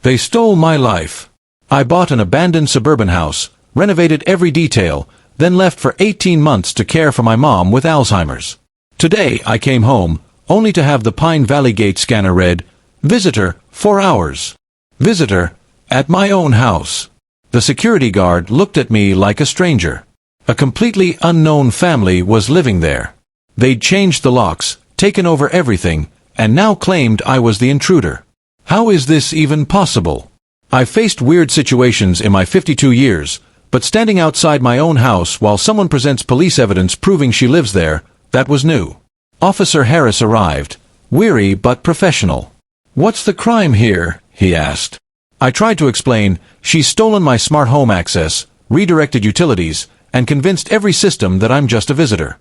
They stole my life. I bought an abandoned suburban house, renovated every detail, then left for 18 months to care for my mom with Alzheimer's. Today I came home, only to have the Pine Valley Gate scanner read, "Visitor, 4 hours." Visitor, at my own house. The security guard looked at me like a stranger. A completely unknown family was living there. They'd changed the locks, taken over everything, and now claimed I was the intruder. How is this even possible? I've faced weird situations in my 52 years, but standing outside my own house while someone presents police evidence proving she lives there, that was new. Officer Harris arrived, weary but professional. "What's the crime here?" he asked. I tried to explain, "She's stolen my smart home access, redirected utilities, and convinced every system that I'm just a visitor."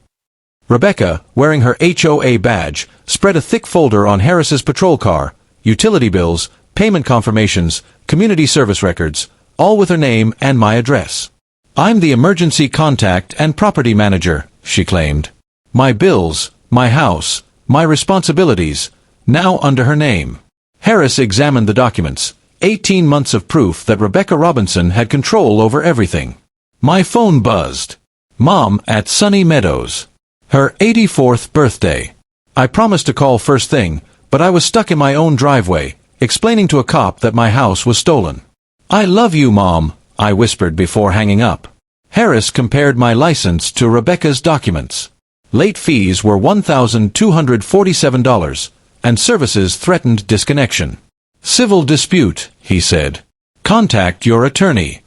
Rebecca, wearing her HOA badge, spread a thick folder on Harris's patrol car, utility bills, payment confirmations, community service records, all with her name and my address. "I'm the emergency contact and property manager," she claimed. My bills, my house, my responsibilities, now under her name. Harris examined the documents, 18 months of proof that Rebecca Robinson had control over everything. My phone buzzed. Mom at Sunny Meadows. Her 84th birthday. I promised to call first thing, but I was stuck in my own driveway, explaining to a cop that my house was stolen. "I love you, Mom," I whispered before hanging up. Harris compared my license to Rebecca's documents. Late fees were $1,247, and services threatened disconnection. "Civil dispute," he said. "Contact your attorney."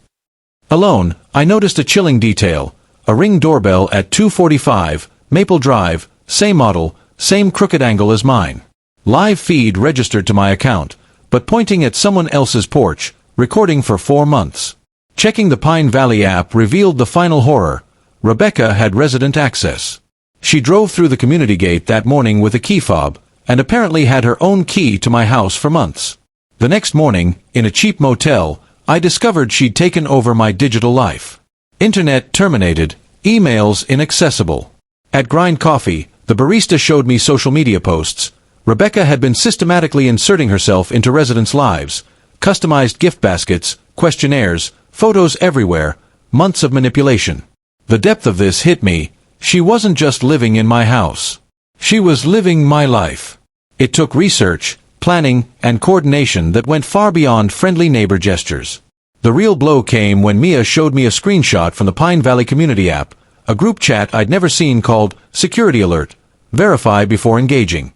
Alone, I noticed a chilling detail, a Ring doorbell at 245, Maple Drive, same model, same crooked angle as mine. Live feed registered to my account, but pointing at someone else's porch, recording for 4 months. Checking the Pine Valley app revealed the final horror. Rebecca had resident access. She drove through the community gate that morning with a key fob, and apparently had her own key to my house for months. The next morning, in a cheap motel, I discovered she'd taken over my digital life. Internet terminated, emails inaccessible. At Grind Coffee, the barista showed me social media posts. Rebecca had been systematically inserting herself into residents' lives, customized gift baskets, questionnaires, photos everywhere, months of manipulation. The depth of this hit me. She wasn't just living in my house. She was living my life. It took research, planning, and coordination that went far beyond friendly neighbor gestures. The real blow came when Mia showed me a screenshot from the Pine Valley Community app, a group chat I'd never seen called Security Alert, Verify Before Engaging.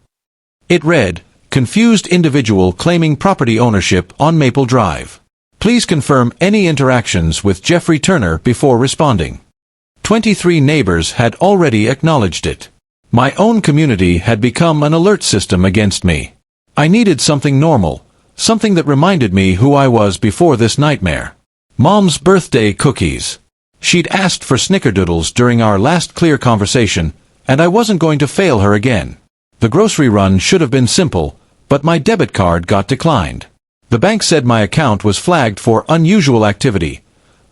It read, "Confused individual claiming property ownership on Maple Drive. Please confirm any interactions with Jeffrey Turner before responding." 23 neighbors had already acknowledged it. My own community had become an alert system against me. I needed something normal, something that reminded me who I was before this nightmare. Mom's birthday cookies. She'd asked for snickerdoodles during our last clear conversation, and I wasn't going to fail her again. The grocery run should have been simple, but my debit card got declined. The bank said my account was flagged for unusual activity,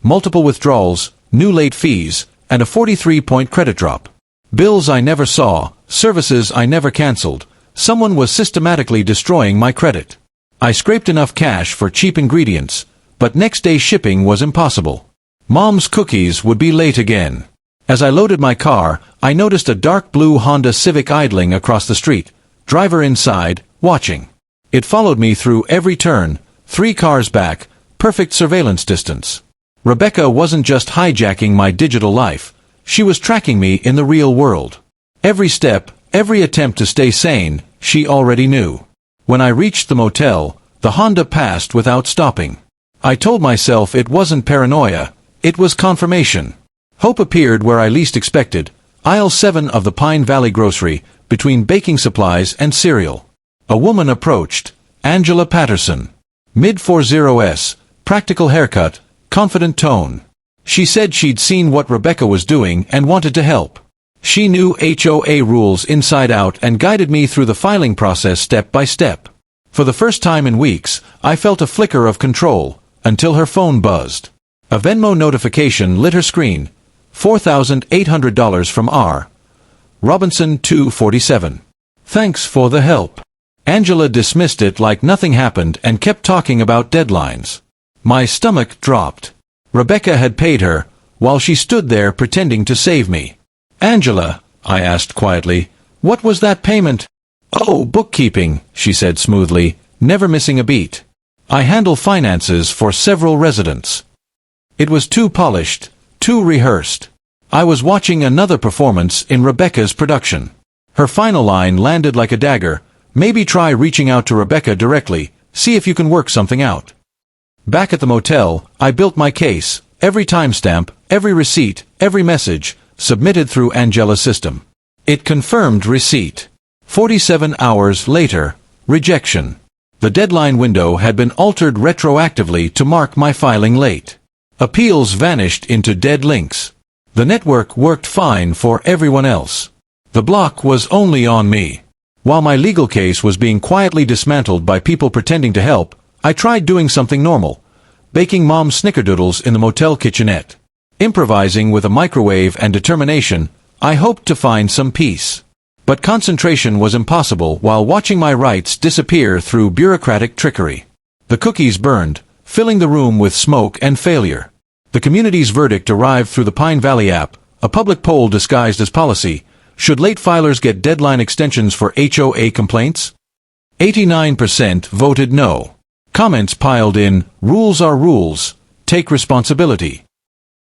multiple withdrawals, new late fees, and a 43-point credit drop. Bills I never saw, services I never canceled. Someone was systematically destroying my credit. I scraped enough cash for cheap ingredients, but next day shipping was impossible. Mom's cookies would be late again. As I loaded my car, I noticed a dark blue Honda Civic idling across the street, driver inside, watching. It followed me through every turn, 3 cars back, perfect surveillance distance. Rebecca wasn't just hijacking my digital life, she was tracking me in the real world. Every step, every attempt to stay sane, she already knew. When I reached the motel, the Honda passed without stopping. I told myself it wasn't paranoia, it was confirmation. Hope appeared where I least expected, aisle 7 of the Pine Valley grocery, between baking supplies and cereal. A woman approached, Angela Patterson. Mid-40s, practical haircut, confident tone. She said she'd seen what Rebecca was doing and wanted to help. She knew HOA rules inside out and guided me through the filing process step by step. For the first time in weeks, I felt a flicker of control, until her phone buzzed. A Venmo notification lit her screen. $4,800 from R. Robinson 247. Thanks for the help. Angela dismissed it like nothing happened and kept talking about deadlines. My stomach dropped. Rebecca had paid her, while she stood there pretending to save me. "Angela," I asked quietly, "what was that payment?" "Oh, bookkeeping," she said smoothly, never missing a beat. "I handle finances for several residents." It was too polished, too rehearsed. I was watching another performance in Rebecca's production. Her final line landed like a dagger. "Maybe try reaching out to Rebecca directly, see if you can work something out." Back at the motel, I built my case, every timestamp, every receipt, every message, submitted through Angela's system. It confirmed receipt. 47 hours later, rejection. The deadline window had been altered retroactively to mark my filing late. Appeals vanished into dead links. The network worked fine for everyone else. The block was only on me. While my legal case was being quietly dismantled by people pretending to help, I tried doing something normal. Baking Mom's snickerdoodles in the motel kitchenette. Improvising with a microwave and determination, I hoped to find some peace. But concentration was impossible while watching my rights disappear through bureaucratic trickery. The cookies burned, filling the room with smoke and failure. The community's verdict arrived through the Pine Valley app, a public poll disguised as policy. Should late filers get deadline extensions for HOA complaints? 89% voted no. Comments piled in, "Rules are rules, take responsibility."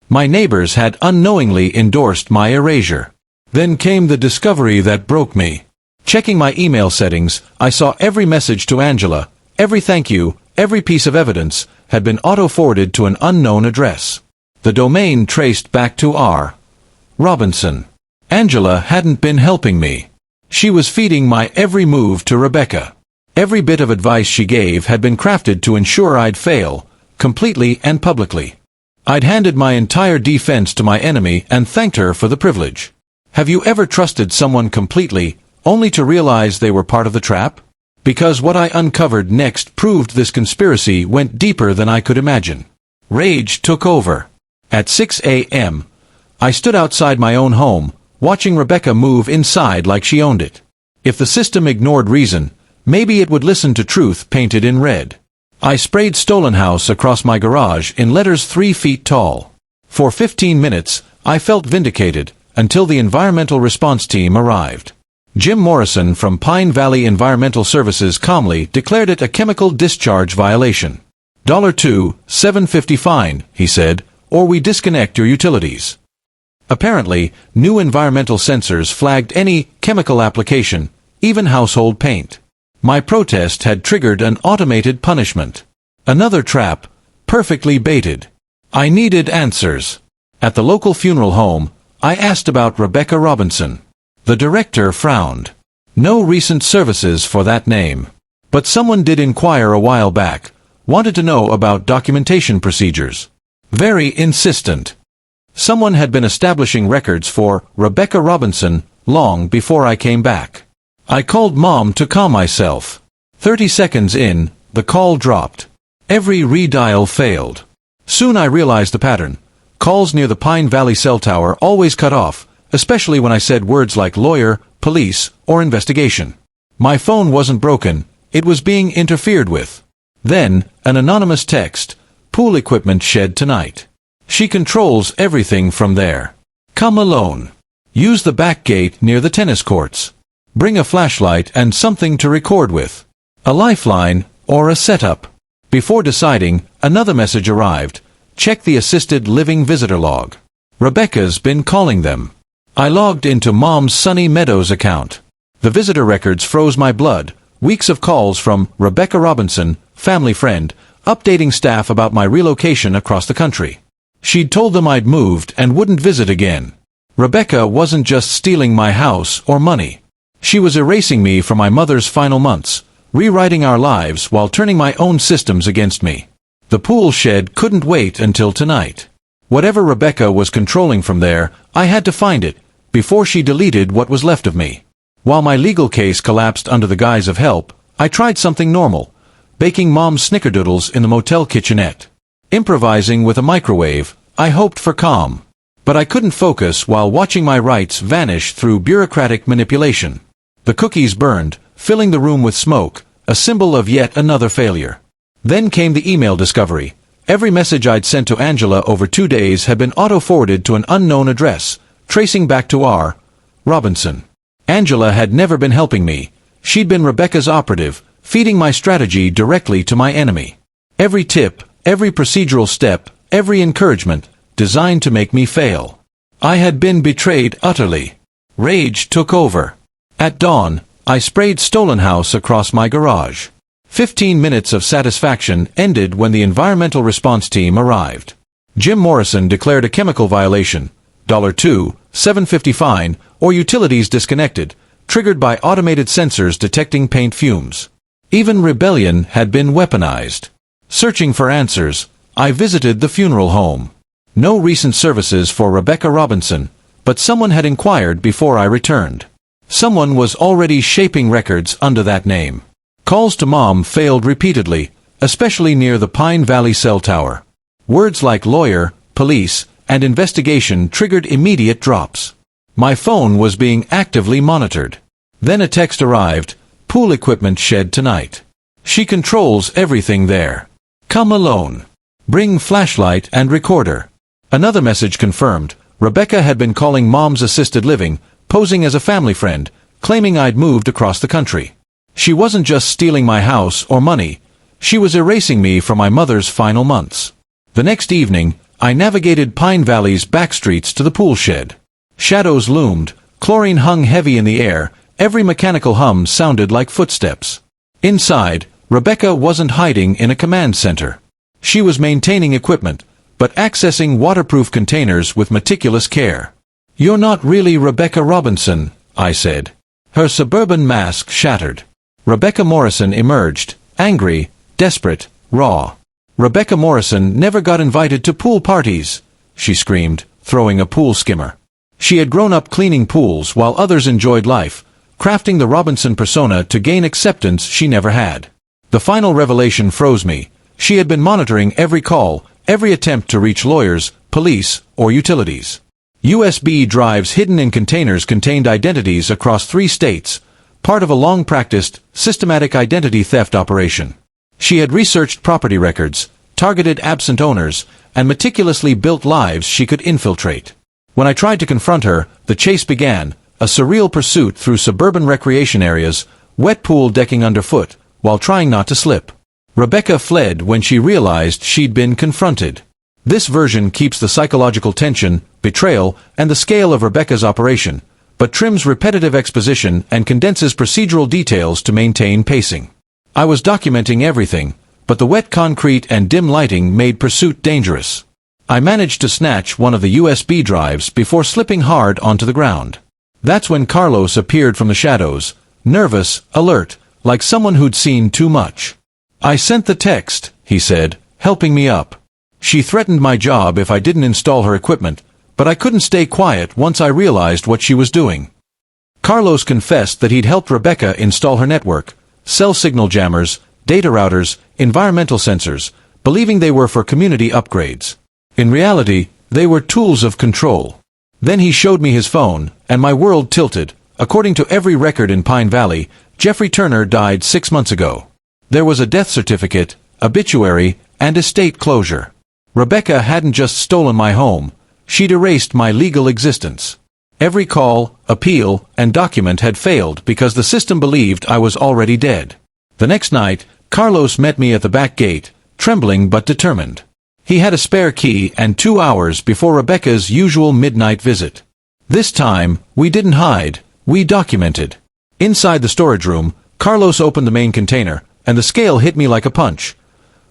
My neighbors had unknowingly endorsed my erasure. Then came the discovery that broke me. Checking my email settings, I saw every message to Angela, every thank you, every piece of evidence, had been auto-forwarded to an unknown address. The domain traced back to R. Robinson. Angela hadn't been helping me. She was feeding my every move to Rebecca. Every bit of advice she gave had been crafted to ensure I'd fail, completely and publicly. I'd handed my entire defense to my enemy and thanked her for the privilege. Have you ever trusted someone completely, only to realize they were part of the trap? Because what I uncovered next proved this conspiracy went deeper than I could imagine. Rage took over. At 6 a.m., I stood outside my own home, watching Rebecca move inside like she owned it. If the system ignored reason, maybe it would listen to truth painted in red. I sprayed "Stolen House" across my garage in letters 3 feet tall. For 15 minutes, I felt vindicated, until the environmental response team arrived. Jim Morrison from Pine Valley Environmental Services calmly declared it a chemical discharge violation. $2.750 fine, he said, or we disconnect your utilities. Apparently, new environmental sensors flagged any chemical application, even household paint. My protest had triggered an automated punishment. Another trap, perfectly baited. I needed answers. At the local funeral home, I asked about Rebecca Robinson. The director frowned. No recent services for that name. But someone did inquire a while back, wanted to know about documentation procedures. Very insistent. Someone had been establishing records for Rebecca Robinson long before I came back. I called Mom to calm myself. 30 seconds in, the call dropped. Every redial failed. Soon I realized the pattern. Calls near the Pine Valley cell tower always cut off, especially when I said words like lawyer, police, or investigation. My phone wasn't broken, it was being interfered with. Then, an anonymous text, "Pool equipment shed tonight. She controls everything from there. Come alone. Use the back gate near the tennis courts. Bring a flashlight and something to record with. A lifeline, or a setup." Before deciding, another message arrived. Check the assisted living visitor log. Rebecca's been calling them. I logged into Mom's Sunny Meadows account. The visitor records froze my blood. Weeks of calls from Rebecca Robinson, family friend, updating staff about my relocation across the country. She'd told them I'd moved and wouldn't visit again. Rebecca wasn't just stealing my house or money. She was erasing me from my mother's final months, rewriting our lives while turning my own systems against me. The pool shed couldn't wait until tonight. Whatever Rebecca was controlling from there, I had to find it, before she deleted what was left of me. While my legal case collapsed under the guise of help, I tried something normal, baking Mom's snickerdoodles in the motel kitchenette. Improvising with a microwave, I hoped for calm. But I couldn't focus while watching my rights vanish through bureaucratic manipulation. The cookies burned, filling the room with smoke, a symbol of yet another failure. Then came the email discovery. Every message I'd sent to Angela over 2 days had been auto-forwarded to an unknown address, tracing back to R. Robinson. Angela had never been helping me. She'd been Rebecca's operative, feeding my strategy directly to my enemy. Every tip, every procedural step, every encouragement, designed to make me fail. I had been betrayed utterly. Rage took over. At dawn, I sprayed Stolen House across my garage. 15 minutes of satisfaction ended when the environmental response team arrived. Jim Morrison declared a chemical violation, $2, $7.50 fine, or utilities disconnected, triggered by automated sensors detecting paint fumes. Even rebellion had been weaponized. Searching for answers, I visited the funeral home. No recent services for Rebecca Robinson, but someone had inquired before I returned. Someone was already shaping records under that name. Calls to Mom failed repeatedly, especially near the Pine Valley cell tower. Words like lawyer, police, and investigation triggered immediate drops. My phone was being actively monitored. Then a text arrived, pool equipment shed tonight. She controls everything there. Come alone. Bring flashlight and recorder. Another message confirmed, Rebecca had been calling Mom's assisted living, posing as a family friend, claiming I'd moved across the country. She wasn't just stealing my house or money, she was erasing me from my mother's final months. The next evening, I navigated Pine Valley's back streets to the pool shed. Shadows loomed, chlorine hung heavy in the air, every mechanical hum sounded like footsteps. Inside, Rebecca wasn't hiding in a command center. She was maintaining equipment, but accessing waterproof containers with meticulous care. "You're not really Rebecca Robinson," I said. Her suburban mask shattered. Rebecca Morrison emerged, angry, desperate, raw. "Rebecca Morrison never got invited to pool parties," she screamed, throwing a pool skimmer. She had grown up cleaning pools while others enjoyed life, crafting the Robinson persona to gain acceptance she never had. The final revelation froze me. She had been monitoring every call, every attempt to reach lawyers, police, or utilities. USB drives hidden in containers contained identities across 3 states, part of a long-practiced, systematic identity theft operation. She had researched property records, targeted absent owners, and meticulously built lives she could infiltrate. When I tried to confront her, the chase began, a surreal pursuit through suburban recreation areas, wet pool decking underfoot, while trying not to slip. Rebecca fled when she realized she'd been confronted. This version keeps the psychological tension, betrayal, and the scale of Rebecca's operation, but trims repetitive exposition and condenses procedural details to maintain pacing. I was documenting everything, but the wet concrete and dim lighting made pursuit dangerous. I managed to snatch one of the USB drives before slipping hard onto the ground. That's when Carlos appeared from the shadows, nervous, alert, like someone who'd seen too much. "I sent the text," he said, helping me up. She threatened my job if I didn't install her equipment, but I couldn't stay quiet once I realized what she was doing. Carlos confessed that he'd helped Rebecca install her network, cell signal jammers, data routers, environmental sensors, believing they were for community upgrades. In reality, they were tools of control. Then he showed me his phone, and my world tilted. According to every record in Pine Valley, Jeffrey Turner died 6 months ago. There was a death certificate, obituary, and estate closure. Rebecca hadn't just stolen my home, she'd erased my legal existence. Every call, appeal, and document had failed because the system believed I was already dead. The next night, Carlos met me at the back gate, trembling but determined. He had a spare key and 2 hours before Rebecca's usual midnight visit. This time, we didn't hide, we documented. Inside the storage room, Carlos opened the main container, and the scale hit me like a punch.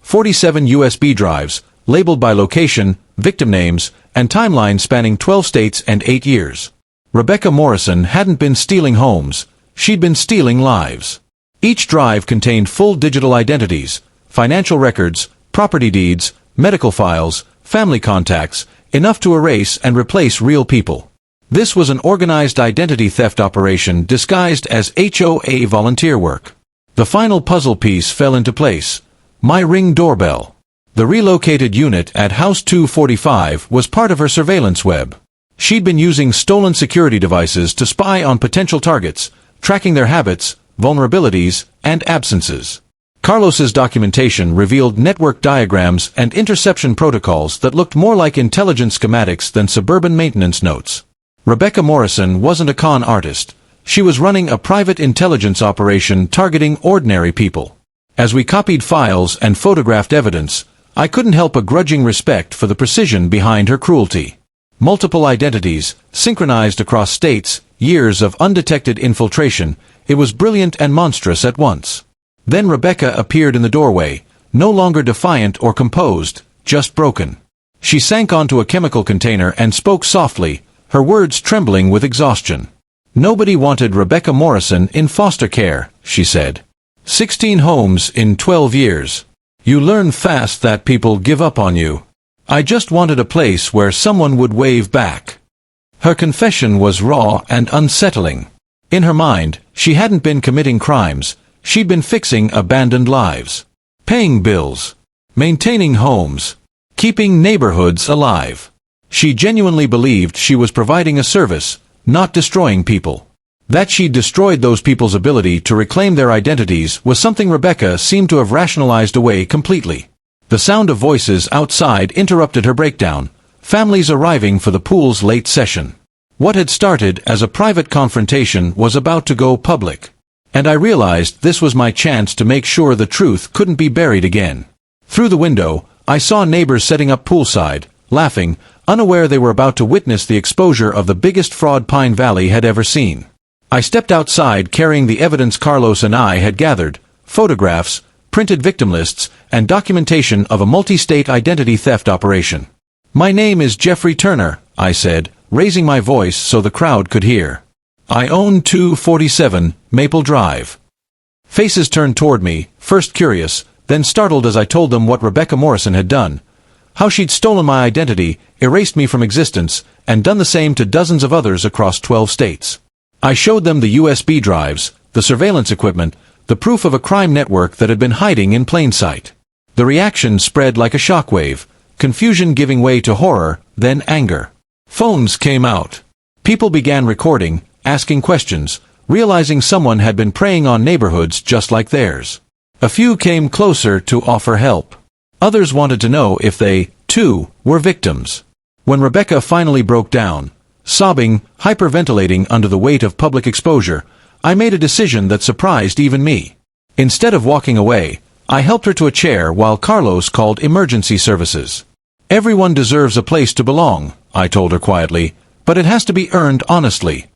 47 USB drives, labeled by location, victim names, and timeline spanning 12 states and 8 years. Rebecca Morrison hadn't been stealing homes, she'd been stealing lives. Each drive contained full digital identities, financial records, property deeds, medical files, family contacts, enough to erase and replace real people. This was an organized identity theft operation disguised as HOA volunteer work. The final puzzle piece fell into place: my Ring doorbell. The relocated unit at House 245 was part of her surveillance web. She'd been using stolen security devices to spy on potential targets, tracking their habits, vulnerabilities, and absences. Carlos's documentation revealed network diagrams and interception protocols that looked more like intelligence schematics than suburban maintenance notes. Rebecca Morrison wasn't a con artist. She was running a private intelligence operation targeting ordinary people. As we copied files and photographed evidence, I couldn't help a grudging respect for the precision behind her cruelty. Multiple identities, synchronized across states, years of undetected infiltration, it was brilliant and monstrous at once. Then Rebecca appeared in the doorway, no longer defiant or composed, just broken. She sank onto a chemical container and spoke softly, her words trembling with exhaustion. "Nobody wanted Rebecca Morrison in foster care," she said. 16 homes in 12 years. You learn fast that people give up on you. I just wanted a place where someone would wave back." Her confession was raw and unsettling. In her mind, she hadn't been committing crimes, she'd been fixing abandoned lives. Paying bills. Maintaining homes. Keeping neighborhoods alive. She genuinely believed she was providing a service, not destroying people. That she'd destroyed those people's ability to reclaim their identities was something Rebecca seemed to have rationalized away completely. The sound of voices outside interrupted her breakdown, families arriving for the pool's late session. What had started as a private confrontation was about to go public. And I realized this was my chance to make sure the truth couldn't be buried again. Through the window, I saw neighbors setting up poolside, laughing, unaware they were about to witness the exposure of the biggest fraud Pine Valley had ever seen. I stepped outside carrying the evidence Carlos and I had gathered, photographs, printed victim lists, and documentation of a multi-state identity theft operation. "My name is Jeffrey Turner," I said, raising my voice so the crowd could hear. "I own 247 Maple Drive." Faces turned toward me, first curious, then startled as I told them what Rebecca Morrison had done. How she'd stolen my identity, erased me from existence, and done the same to dozens of others across 12 states. I showed them the USB drives, the surveillance equipment, the proof of a crime network that had been hiding in plain sight. The reaction spread like a shockwave, confusion giving way to horror, then anger. Phones came out. People began recording, asking questions, realizing someone had been preying on neighborhoods just like theirs. A few came closer to offer help. Others wanted to know if they, too, were victims. When Rebecca finally broke down, sobbing, hyperventilating under the weight of public exposure, I made a decision that surprised even me. Instead of walking away, I helped her to a chair while Carlos called emergency services. "Everyone deserves a place to belong," I told her quietly, "but it has to be earned honestly."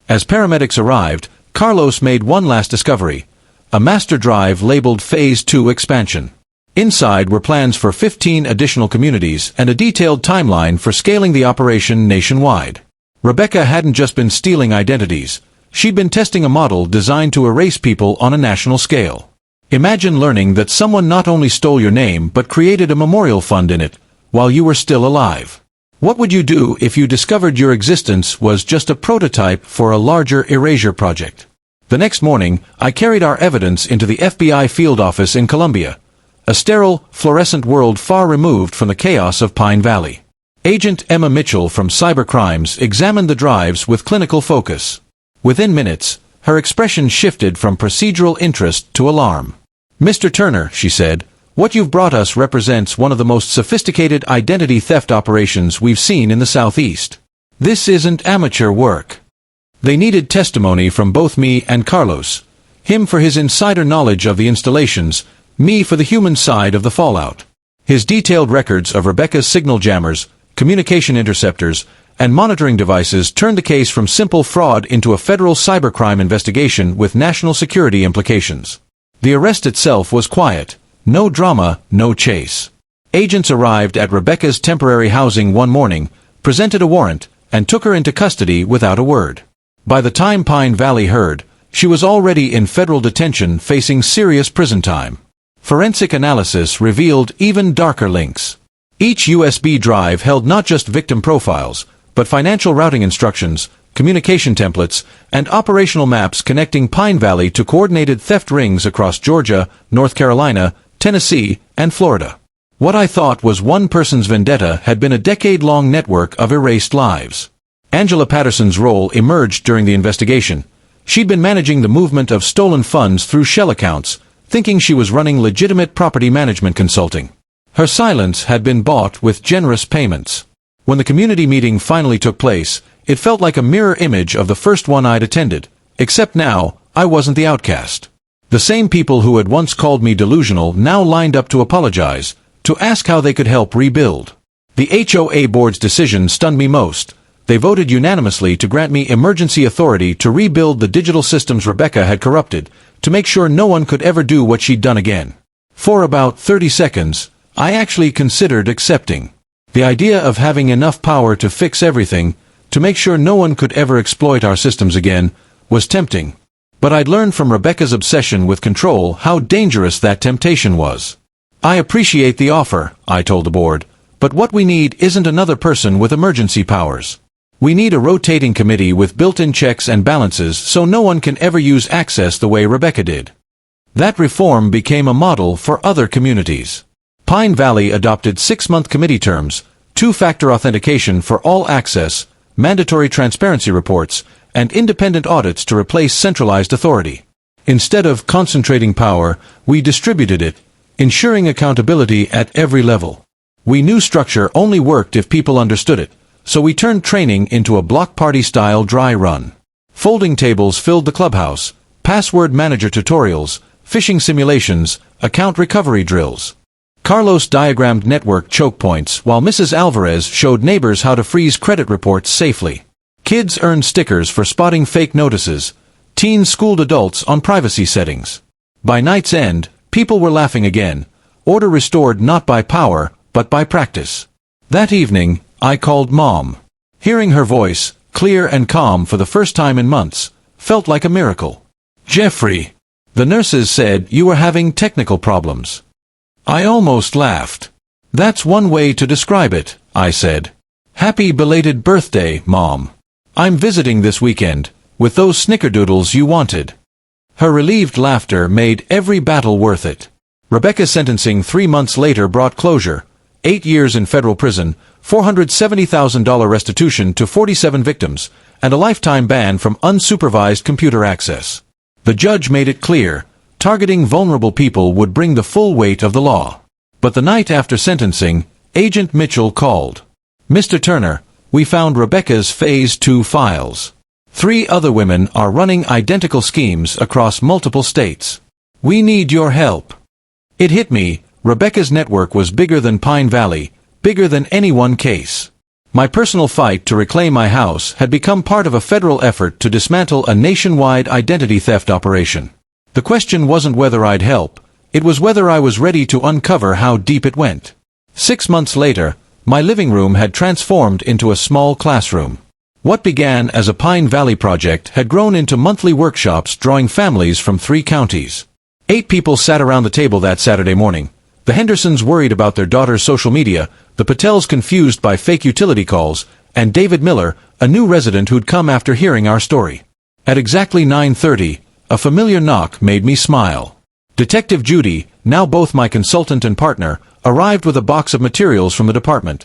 As paramedics arrived, Carlos made one last discovery, a master drive labeled Phase 2 Expansion. Inside were plans for 15 additional communities and a detailed timeline for scaling the operation nationwide. Rebecca hadn't just been stealing identities. She'd been testing a model designed to erase people on a national scale. Imagine learning that someone not only stole your name but created a memorial fund in it, while you were still alive. What would you do if you discovered your existence was just a prototype for a larger erasure project? The next morning, I carried our evidence into the FBI field office in Columbia. A sterile, fluorescent world far removed from the chaos of Pine Valley. Agent Emma Mitchell from Cybercrimes examined the drives with clinical focus. Within minutes, her expression shifted from procedural interest to alarm. "Mr. Turner," she said, "what you've brought us represents one of the most sophisticated identity theft operations we've seen in the Southeast. This isn't amateur work." They needed testimony from both me and Carlos, him for his insider knowledge of the installations, me for the human side of the fallout. His detailed records of Rebecca's signal jammers, communication interceptors, and monitoring devices turned the case from simple fraud into a federal cybercrime investigation with national security implications. The arrest itself was quiet. No drama, no chase. Agents arrived at Rebecca's temporary housing one morning, presented a warrant, and took her into custody without a word. By the time Pine Valley heard, she was already in federal detention facing serious prison time. Forensic analysis revealed even darker links. Each USB drive held not just victim profiles, but financial routing instructions, communication templates, and operational maps connecting Pine Valley to coordinated theft rings across Georgia, North Carolina, Tennessee, and Florida. What I thought was one person's vendetta had been a decade-long network of erased lives. Angela Patterson's role emerged during the investigation. She'd been managing the movement of stolen funds through shell accounts, thinking she was running legitimate property management consulting. Her silence had been bought with generous payments. When the community meeting finally took place, it felt like a mirror image of the first one I'd attended, except now, I wasn't the outcast. The same people who had once called me delusional now lined up to apologize, to ask how they could help rebuild. The HOA board's decision stunned me most. They voted unanimously to grant me emergency authority to rebuild the digital systems Rebecca had corrupted, to make sure no one could ever do what she'd done again. For about 30 seconds, I actually considered accepting. The idea of having enough power to fix everything, to make sure no one could ever exploit our systems again, was tempting. But I'd learned from Rebecca's obsession with control how dangerous that temptation was. I appreciate the offer, I told the board, but what we need isn't another person with emergency powers. We need a rotating committee with built-in checks and balances so no one can ever use access the way Rebecca did. That reform became a model for other communities. Pine Valley adopted 6-month committee terms, 2-factor authentication for all access, mandatory transparency reports, and independent audits to replace centralized authority. Instead of concentrating power, we distributed it, ensuring accountability at every level. We knew structure only worked if people understood it, so we turned training into a block party-style dry run. Folding tables filled the clubhouse, password manager tutorials, phishing simulations, account recovery drills. Carlos diagrammed network choke points while Mrs. Alvarez showed neighbors how to freeze credit reports safely. Kids earned stickers for spotting fake notices. Teens schooled adults on privacy settings. By night's end, people were laughing again. Order restored not by power, but by practice. That evening, I called Mom. Hearing her voice, clear and calm for the first time in months, felt like a miracle. "Jeffrey, the nurses said you were having technical problems." I almost laughed. "That's one way to describe it," I said. "Happy belated birthday, Mom. I'm visiting this weekend, with those snickerdoodles you wanted." Her relieved laughter made every battle worth it. Rebecca's sentencing 3 months later brought closure. 8 years in federal prison, $470,000 restitution to 47 victims, and a lifetime ban from unsupervised computer access. The judge made it clear, targeting vulnerable people would bring the full weight of the law. But the night after sentencing, Agent Mitchell called. "Mr. Turner, we found Rebecca's Phase 2 files. 3 other women are running identical schemes across multiple states. We need your help." It hit me, Rebecca's network was bigger than Pine Valley, bigger than any one case. My personal fight to reclaim my house had become part of a federal effort to dismantle a nationwide identity theft operation. The question wasn't whether I'd help, it was whether I was ready to uncover how deep it went. 6 months later, my living room had transformed into a small classroom. What began as a Pine Valley project had grown into monthly workshops drawing families from 3 counties. 8 people sat around the table that Saturday morning. The Hendersons worried about their daughter's social media, the Patels confused by fake utility calls, and David Miller, a new resident who'd come after hearing our story. At exactly 9:30, a familiar knock made me smile. Detective Judy, now both my consultant and partner, arrived with a box of materials from the department.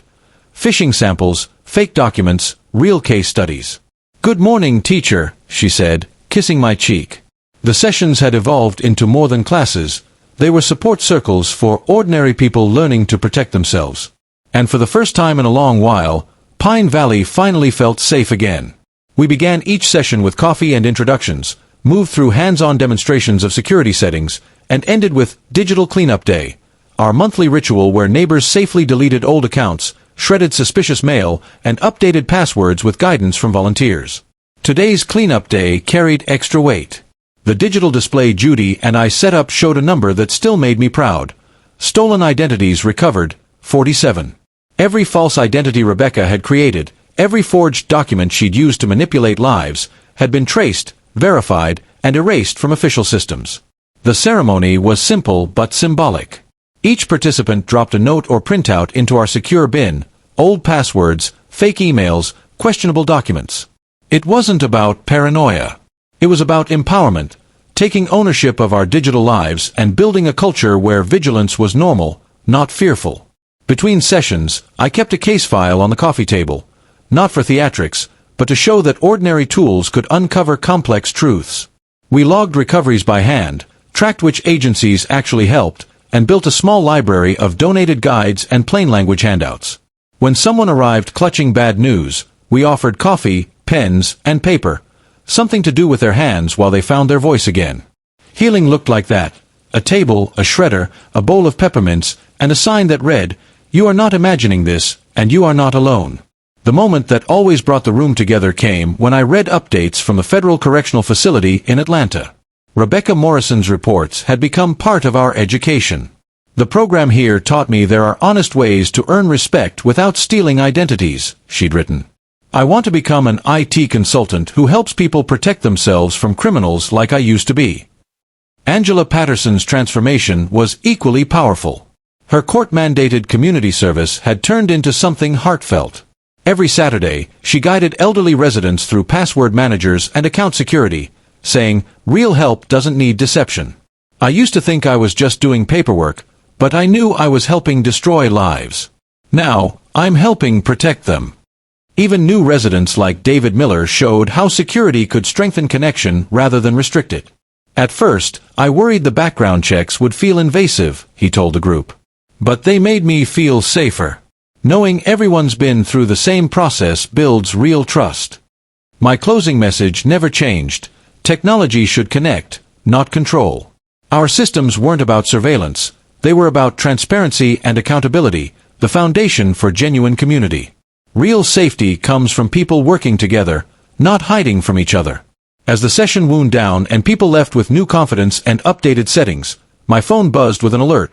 Phishing samples, fake documents, real case studies. "Good morning, teacher," she said, kissing my cheek. The sessions had evolved into more than classes. They were support circles for ordinary people learning to protect themselves. And for the first time in a long while, Pine Valley finally felt safe again. We began each session with coffee and introductions, moved through hands-on demonstrations of security settings, and ended with Digital Cleanup Day, our monthly ritual where neighbors safely deleted old accounts, shredded suspicious mail, and updated passwords with guidance from volunteers. Today's cleanup day carried extra weight. The digital display Judy and I set up showed a number that still made me proud. Stolen identities recovered, 47. Every false identity Rebecca had created, every forged document she'd used to manipulate lives, had been traced, verified, and erased from official systems. The ceremony was simple but symbolic. Each participant dropped a note or printout into our secure bin, old passwords, fake emails, questionable documents. It wasn't about paranoia. It was about empowerment, taking ownership of our digital lives and building a culture where vigilance was normal, not fearful. Between sessions, I kept a case file on the coffee table, not for theatrics, but to show that ordinary tools could uncover complex truths. We logged recoveries by hand, tracked which agencies actually helped, and built a small library of donated guides and plain language handouts. When someone arrived clutching bad news, we offered coffee, pens, and paper, something to do with their hands while they found their voice again. Healing looked like that: a table, a shredder, a bowl of peppermints, and a sign that read, "You are not imagining this, and you are not alone." The moment that always brought the room together came when I read updates from the Federal Correctional Facility in Atlanta. Rebecca Morrison's reports had become part of our education. The program here taught me there are honest ways to earn respect without stealing identities, she'd written. I want to become an IT consultant who helps people protect themselves from criminals like I used to be. Angela Patterson's transformation was equally powerful. Her court-mandated community service had turned into something heartfelt. Every Saturday, she guided elderly residents through password managers and account security, saying, "Real help doesn't need deception." I used to think I was just doing paperwork, but I knew I was helping destroy lives. Now, I'm helping protect them. Even new residents like David Miller showed how security could strengthen connection rather than restrict it. At first, I worried the background checks would feel invasive, he told the group. But they made me feel safer. Knowing everyone's been through the same process builds real trust. My closing message never changed. Technology should connect, not control. Our systems weren't about surveillance. They were about transparency and accountability, the foundation for genuine community. Real safety comes from people working together, not hiding from each other. As the session wound down and people left with new confidence and updated settings, my phone buzzed with an alert.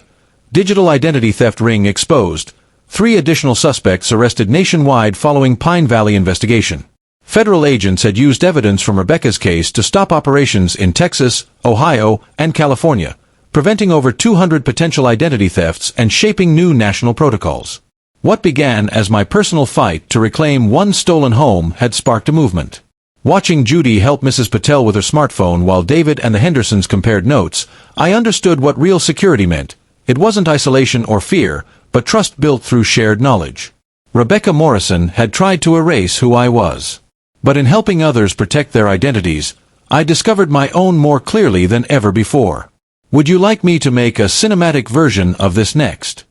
Digital identity theft ring exposed. 3 additional suspects arrested nationwide following Pine Valley investigation. Federal agents had used evidence from Rebecca's case to stop operations in Texas, Ohio, and California, preventing over 200 potential identity thefts and shaping new national protocols. What began as my personal fight to reclaim one stolen home had sparked a movement. Watching Judy help Mrs. Patel with her smartphone while David and the Hendersons compared notes, I understood what real security meant. It wasn't isolation or fear, but trust built through shared knowledge. Rebecca Morrison had tried to erase who I was. But in helping others protect their identities, I discovered my own more clearly than ever before. Would you like me to make a cinematic version of this next?